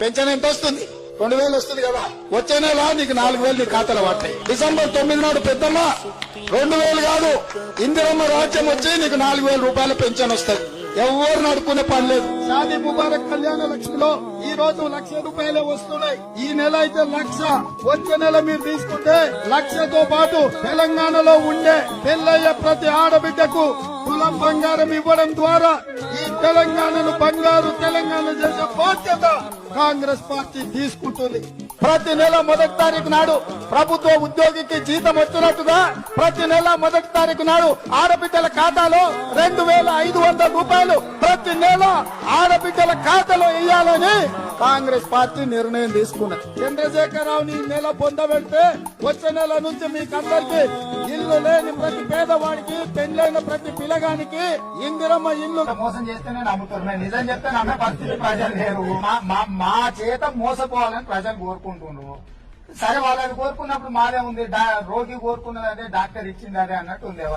Pension ఎంత వస్తుంది? 2000 వస్తుంది కదా. వచ్చే నెల నీకు 4000 నీ ఖాతాలో పడతాయి. డిసెంబర్ 9 నాడు పెద్దమ్మ 2000 కాదు, ఇందిరమ్మ రాజ్యం వచ్చి నీకు 4000 రూపాయల పెన్షన్ వస్తుంది. ఎవరు నడుకునే పని లేదు. షాదీ ముబారక్ కళ్యాణ లక్ష్మిలో ఈ రోజు 1,00,000 రూపాయలే వస్తున్నాయి. ఈ నెల అయితే 1,00,000. వచ్చే నెల మీరు తీసుకుంటే 1,00,000తో పాటు తెలంగాణలో ఉండే పెళ్ళయ్యే ప్రతి ఆడబిడ్డకు కులం బంగారం ఇవ్వడం ద్వారా ఈ తెలంగాణను బంగారు తెలంగాణ చేసే బాధ్యత కాంగ్రెస్ పార్టీ తీసుకుంటుంది. ప్రతి నెల 1వ తారీఖు నాడు ప్రభుత్వ ఉద్యోగికి జీతం వచ్చినట్టుగా ప్రతి నెల 1వ తారీఖు నాడు ఆడబిడ్డల ఖాతాలో 2,500 రూపాయలు ప్రతి నెల ఆడబిడ్డల ఖాతాలో వేయాలని కాంగ్రెస్ పార్టీ నిర్ణయం తీసుకున్నది. చంద్రశేఖరరావుని ఈ నెల పొందబెడితే వచ్చే నెల నుంచి మీకందరికి ఇల్లు లేని ప్రతి పేదవాడికి, పెళ్లైన ప్రతి పిల్లగానికి ఇందిరమ్మ ఇల్లు. మోసం చేస్తేనే నమ్ముతున్నారు. నిజం చెప్తే నమ్మే పరిస్థితి ప్రజలు లేరు. మా చేత మోసపోవాలని ప్రజలు కోరుకుంటున్నారు. సరే వాళ్ళని కోరుకున్నప్పుడు మాదే ఉంది, రోగి కోరుకున్నది అదే, డాక్టర్ ఇచ్చింది అదే అన్నట్టు ఉంది.